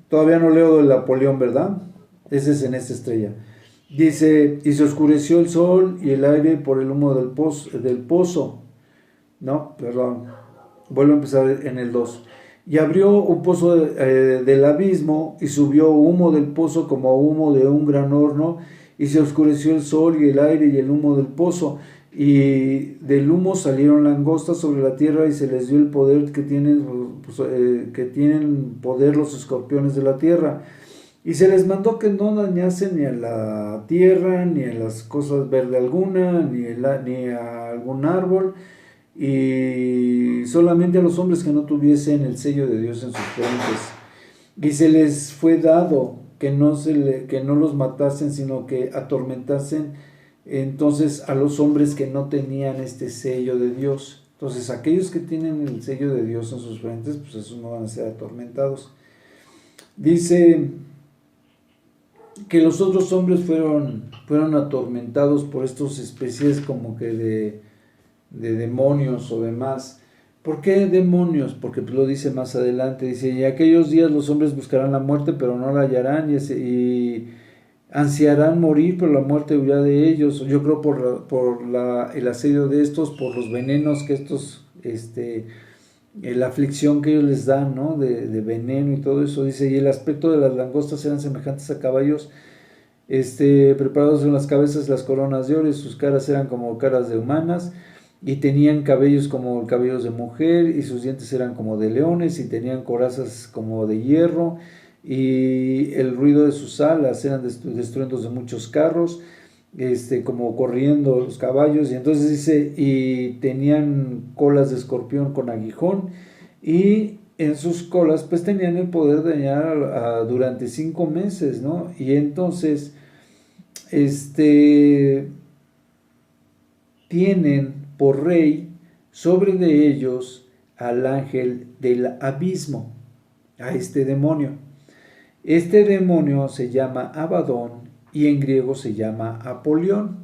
todavía no leo del Napoleón, ¿verdad? Ese es en esta estrella. Dice, y se oscureció el sol y el aire por el humo del pozo. No, perdón, vuelvo a empezar en el 2. Y abrió un pozo del abismo, y subió humo del pozo como humo de un gran horno, y se oscureció el sol y el aire y el humo del pozo, y del humo salieron langostas sobre la tierra, y se les dio el poder que tienen poder los escorpiones de la tierra. Y se les mandó que no dañasen ni a la tierra, ni a las cosas verde alguna, ni a algún árbol, y solamente a los hombres que no tuviesen el sello de Dios en sus frentes. Y se les fue dado que no los matasen, sino que atormentasen entonces a los hombres que no tenían este sello de Dios. Entonces aquellos que tienen el sello de Dios en sus frentes, pues esos no van a ser atormentados. Dice que los otros hombres fueron atormentados por estas especies como que de demonios o demás. ¿Por qué demonios? Porque lo dice más adelante, dice, y aquellos días los hombres buscarán la muerte, pero no la hallarán, y ansiarán morir, pero la muerte huirá de ellos. Yo creo por el asedio de estos, por los venenos que estos, la aflicción que ellos les dan, ¿no? De veneno y todo eso. Dice, y el aspecto de las langostas eran semejantes a caballos, preparados en las cabezas las coronas de oro, y sus caras eran como caras de humanas, y tenían cabellos como cabellos de mujer, y sus dientes eran como de leones, y tenían corazas como de hierro, y el ruido de sus alas eran de estruendos de muchos carros, como corriendo los caballos. Y entonces dice, y tenían colas de escorpión con aguijón, y en sus colas pues tenían el poder de dañar durante 5 meses, ¿no? Y entonces tienen por rey sobre de ellos al ángel del abismo, a este demonio. Este demonio se llama Abadón, y en griego se llama Apolión.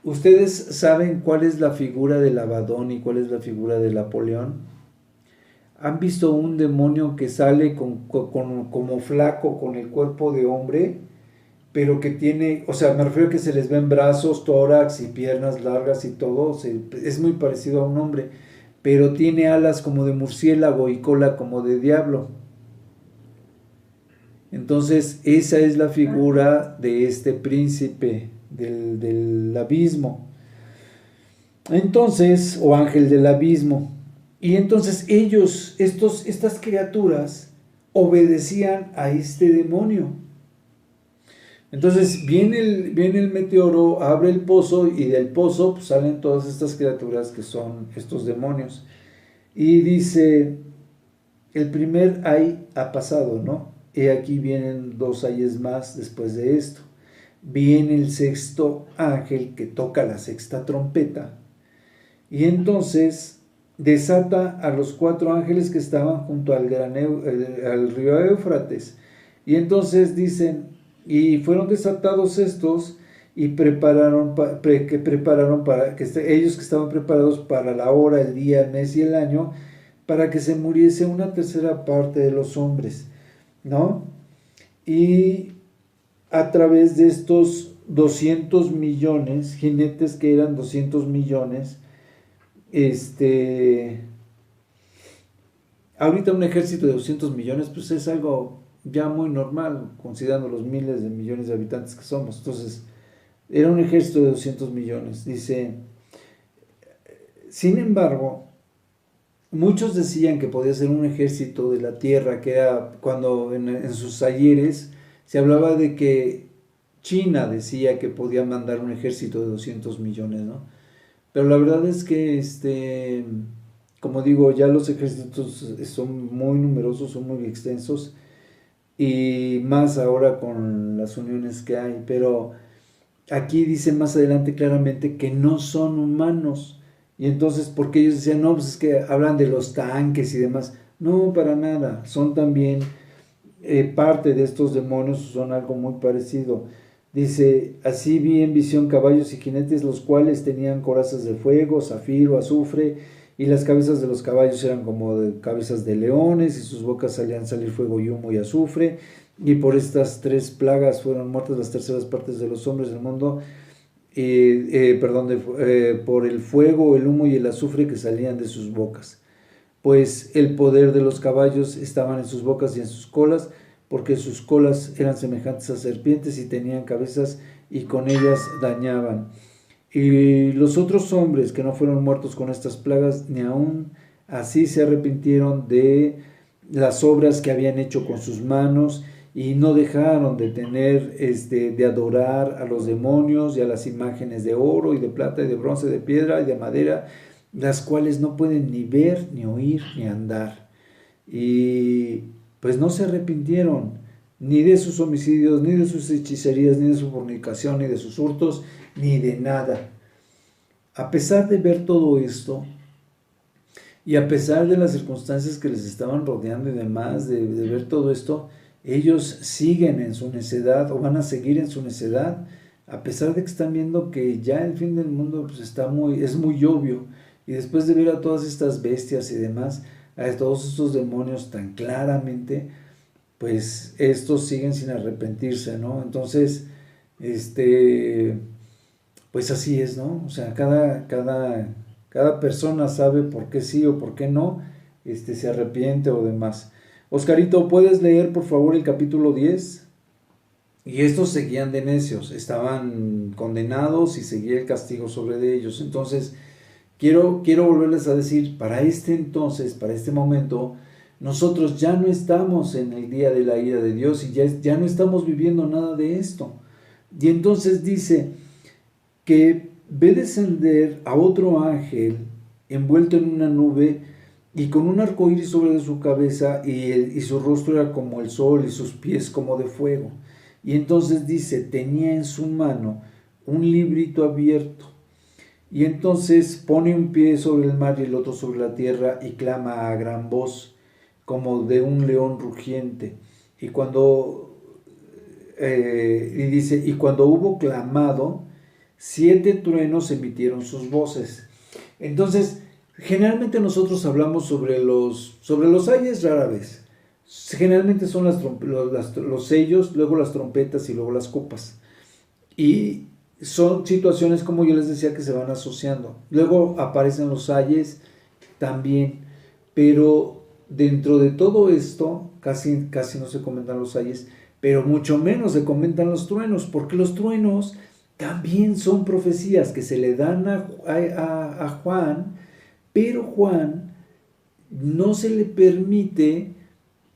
¿Ustedes saben cuál es la figura del Abadón y cuál es la figura del Apolión? ¿Han visto un demonio que sale como flaco, con el cuerpo de hombre, pero que tiene, o sea, me refiero a que se les ven brazos, tórax y piernas largas y todo, es muy parecido a un hombre, pero tiene alas como de murciélago y cola como de diablo? Entonces esa es la figura de este príncipe del abismo, entonces, o ángel del abismo. Y entonces estas criaturas obedecían a este demonio. Entonces viene el meteoro, abre el pozo, y del pozo pues salen todas estas criaturas que son estos demonios. Y dice, el primer ay ha pasado, ¿no? Y aquí vienen 2 ayes más después de esto. Viene el sexto ángel que toca la sexta trompeta, y entonces desata a los 4 ángeles que estaban junto al río Éufrates. Y entonces dicen, y fueron desatados estos, y prepararon para que ellos que estaban preparados para la hora, el día, el mes y el año, para que se muriese una tercera parte de los hombres, ¿no? Y a través de estos 200 millones, jinetes que eran 200 millones, ahorita un ejército de 200 millones, pues es algo ya muy normal, considerando los miles de millones de habitantes que somos. Entonces, era un ejército de 200 millones. Dice, sin embargo, muchos decían que podía ser un ejército de la tierra, que era cuando en sus ayeres se hablaba de que China decía que podía mandar un ejército de 200 millones, ¿no? Pero la verdad es que, como digo, ya los ejércitos son muy numerosos, son muy extensos, y más ahora con las uniones que hay. Pero aquí dice más adelante claramente que no son humanos. Y entonces, porque ellos decían, no, pues es que hablan de los tanques y demás. No, para nada, son también parte de estos demonios, son algo muy parecido. Dice, así vi en visión caballos y jinetes, los cuales tenían corazas de fuego, zafiro, azufre, y las cabezas de los caballos eran como de cabezas de leones, y sus bocas salían salir fuego y humo y azufre. Y por estas 3 plagas fueron muertas las terceras partes de los hombres del mundo, por el fuego, el humo y el azufre que salían de sus bocas. Pues el poder de los caballos estaban en sus bocas y en sus colas, porque sus colas eran semejantes a serpientes y tenían cabezas y con ellas dañaban. Y los otros hombres que no fueron muertos con estas plagas, ni aun así se arrepintieron de las obras que habían hecho con sus manos, y no dejaron de tener, de adorar a los demonios y a las imágenes de oro y de plata y de bronce, de piedra y de madera, las cuales no pueden ni ver, ni oír, ni andar. Y pues no se arrepintieron ni de sus homicidios, ni de sus hechicerías, ni de su fornicación, ni de sus hurtos, ni de nada. A pesar de ver todo esto, y a pesar de las circunstancias que les estaban rodeando y demás, de ver todo esto, ellos siguen en su necedad, o van a seguir en su necedad, a pesar de que están viendo que ya el fin del mundo pues es muy obvio. Y después de ver a todas estas bestias y demás, a todos estos demonios tan claramente, pues estos siguen sin arrepentirse, ¿no? Entonces, pues así es, ¿no? O sea, cada persona sabe por qué sí o por qué no, se arrepiente o demás. Oscarito, ¿puedes leer por favor el capítulo 10? Y estos seguían de necios, estaban condenados y seguía el castigo sobre ellos. Entonces, quiero volverles a decir, para este momento, nosotros ya no estamos en el día de la ira de Dios y ya no estamos viviendo nada de esto. Y entonces dice que ve descender a otro ángel envuelto en una nube y con un arco iris sobre su cabeza, y su rostro era como el sol y sus pies como de fuego. Y entonces dice, tenía en su mano un librito abierto. Y entonces pone un pie sobre el mar y el otro sobre la tierra y clama a gran voz, como de un león rugiente. Y dice, y cuando hubo clamado, 7 truenos emitieron sus voces. Entonces, generalmente nosotros hablamos sobre los ayes rara vez. Generalmente son los sellos, luego las trompetas y luego las copas. Y son situaciones, como yo les decía, que se van asociando. Luego aparecen los ayes también, pero dentro de todo esto casi no se comentan los ayes, pero mucho menos se comentan los truenos, porque los truenos también son profecías que se le dan a Juan, pero Juan no se le permite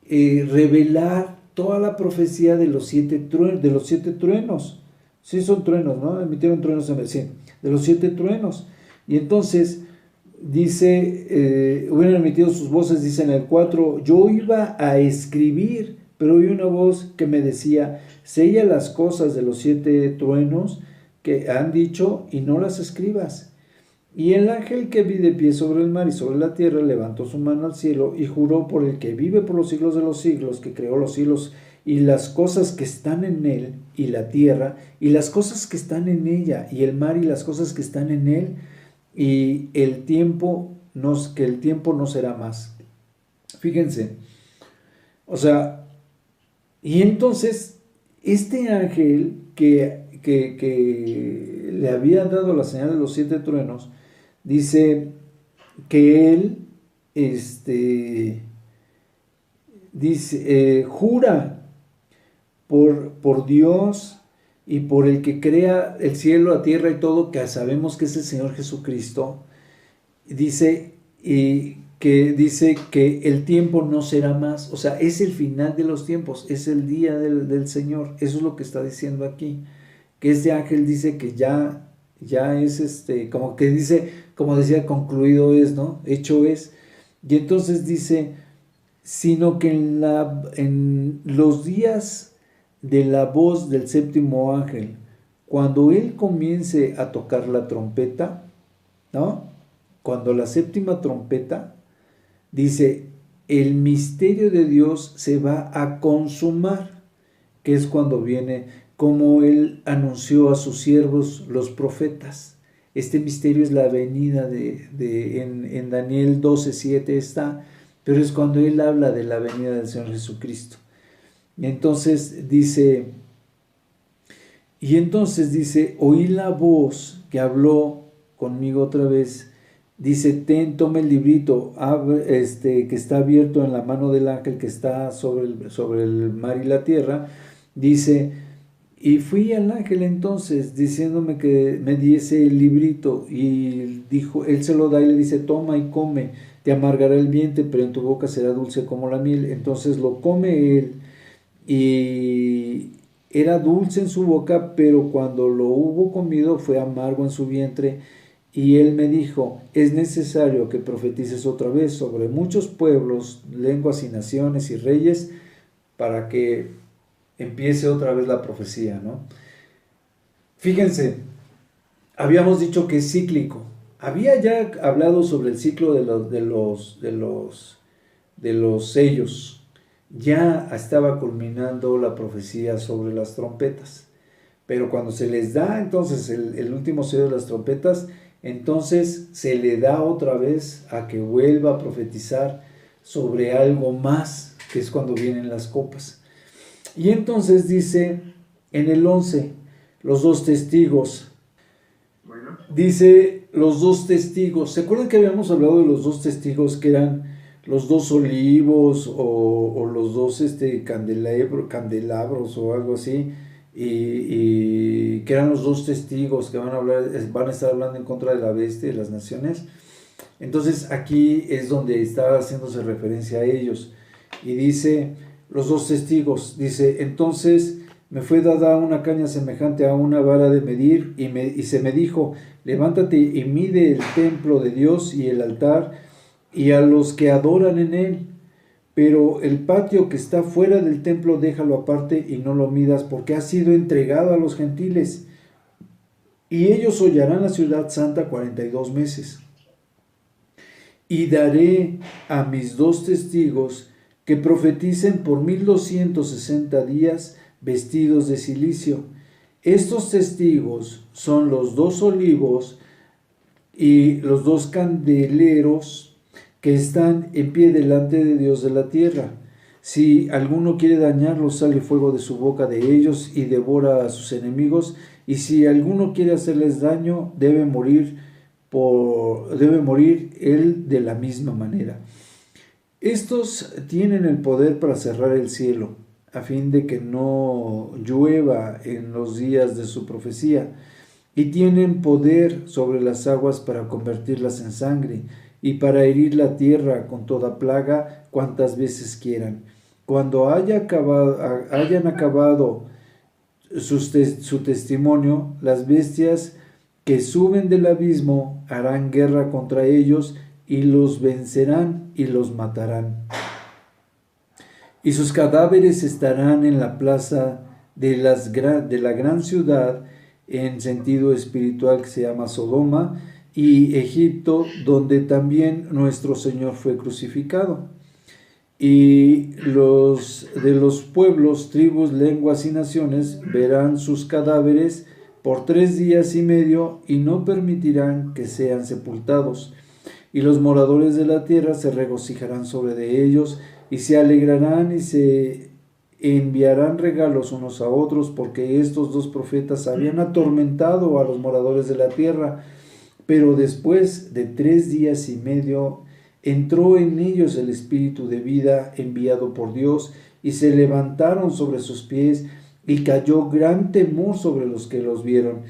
revelar toda la profecía de los 7 truenos. Sí, son truenos, ¿no? Emitieron truenos, sí, de los 7 truenos. Y entonces dice, hubieran emitido sus voces, dice en el 4, yo iba a escribir, pero oí una voz que me decía, sella las cosas de los 7 truenos que han dicho y no las escribas. Y el ángel que vi de pie sobre el mar y sobre la tierra levantó su mano al cielo y juró por el que vive por los siglos de los siglos, que creó los cielos y las cosas que están en él, y la tierra y las cosas que están en ella, y el mar y las cosas que están en él, y que el tiempo no será más. Fíjense, o sea, y entonces este ángel que le había dado la señal de los 7 truenos, dice que él jura por Dios y por el que crea el cielo, la tierra y todo, que sabemos que es el Señor Jesucristo. Dice que el tiempo no será más, o sea, es el final de los tiempos, es el día del Señor. Eso es lo que está diciendo aquí, que este ángel dice que ya es como que dice, como decía, concluido es, ¿no? Hecho es. Y entonces dice, sino que en los días de la voz del 7º ángel, cuando él comience a tocar la trompeta, ¿no? Cuando la 7ª trompeta, dice, el misterio de Dios se va a consumar, que es cuando viene, como él anunció a sus siervos los profetas. Este misterio es la venida en Daniel 12:7 está, pero es cuando él habla de la venida del Señor Jesucristo. Entonces dice, Y entonces dice, oí la voz que habló conmigo otra vez. Dice, toma el librito que está abierto en la mano del ángel que está sobre el mar y la tierra. Dice, y fui al ángel entonces diciéndome que me diese el librito, y dijo, él se lo da y le dice, toma y come, te amargará el vientre, pero en tu boca será dulce como la miel. Entonces lo come él, y era dulce en su boca, pero cuando lo hubo comido fue amargo en su vientre. Y él me dijo, es necesario que profetices otra vez sobre muchos pueblos, lenguas y naciones y reyes, para que empiece otra vez la profecía, ¿no? Fíjense, habíamos dicho que es cíclico. Había ya hablado sobre el ciclo de los sellos. Ya estaba culminando la profecía sobre las trompetas. Pero cuando se les da entonces el último sello de las trompetas, entonces se le da otra vez a que vuelva a profetizar sobre algo más, que es cuando vienen las copas. Y entonces dice en el 11, los dos testigos. Dice los dos testigos. ¿Se acuerdan que habíamos hablado de los dos testigos, que eran los dos olivos o los dos candelabros o algo así? Y que eran los dos testigos que van a estar hablando en contra de la bestia de las naciones. Entonces aquí es donde está haciéndose referencia a ellos. Y dice, los dos testigos, dice, entonces me fue dada una caña semejante a una vara de medir, y se me dijo, levántate y mide el templo de Dios y el altar y a los que adoran en él. Pero el patio que está fuera del templo déjalo aparte y no lo midas, porque ha sido entregado a los gentiles. Y ellos hollarán la ciudad santa 42 meses. Y daré a mis dos testigos que profeticen por 1260 días vestidos de cilicio. Estos testigos son los dos olivos y los dos candeleros que están en pie delante de Dios de la tierra. Si alguno quiere dañarlos, sale fuego de su boca de ellos y devora a sus enemigos. Y si alguno quiere hacerles daño, debe morir él de la misma manera. Estos tienen el poder para cerrar el cielo, a fin de que no llueva en los días de su profecía, y tienen poder sobre las aguas para convertirlas en sangre, y para herir la tierra con toda plaga cuantas veces quieran. Cuando hayan acabado su testimonio, las bestias que suben del abismo harán guerra contra ellos y los vencerán y los matarán. Y sus cadáveres estarán en la plaza de la gran ciudad, en sentido espiritual, que se llama Sodoma, y Egipto, donde también nuestro Señor fue crucificado. Y los de los pueblos, tribus, lenguas y naciones verán sus cadáveres por 3 días y medio y no permitirán que sean sepultados. Y los moradores de la tierra se regocijarán sobre de ellos y se alegrarán y se enviarán regalos unos a otros, porque estos dos profetas habían atormentado a los moradores de la tierra. Pero después de 3 días y medio entró en ellos el espíritu de vida enviado por Dios, y se levantaron sobre sus pies, y cayó gran temor sobre los que los vieron,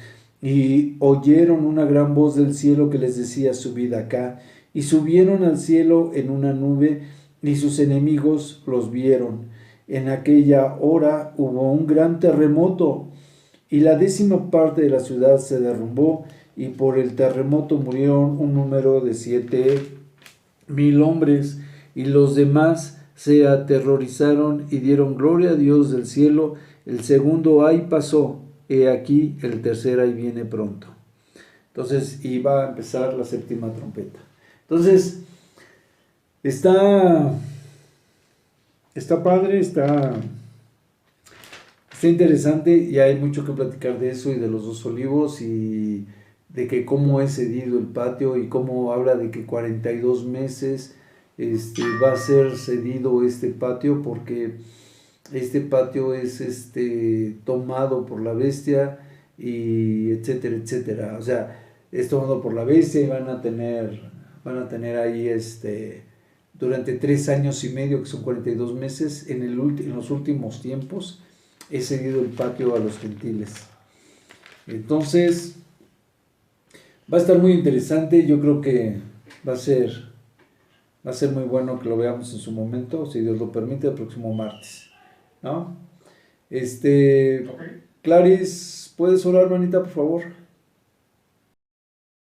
y oyeron una gran voz del cielo que les decía, subid acá, y subieron al cielo en una nube, y sus enemigos los vieron. En aquella hora hubo un gran terremoto, y la 10ª parte de la ciudad se derrumbó, y por el terremoto murieron un número de 7,000 hombres, y los demás se aterrorizaron y dieron gloria a Dios del cielo. El segundo ay pasó, he aquí el tercer ay viene pronto. Entonces iba a empezar la 7ª trompeta. Entonces está padre, está interesante, y hay mucho que platicar de eso y de los dos olivos, y de que cómo es cedido el patio, y cómo habla de que 42 meses va a ser cedido este patio, porque este patio es tomado por la bestia y etcétera, etcétera. O sea, es tomado por la bestia y van a tener ahí durante 3 años y medio, que son 42 meses, en los últimos tiempos, he cedido el patio a los gentiles. Entonces, va a estar muy interesante. Yo creo que va a ser muy bueno que lo veamos en su momento, si Dios lo permite, el próximo martes, ¿no? Ok. Clarice, ¿puedes orar, hermanita, por favor?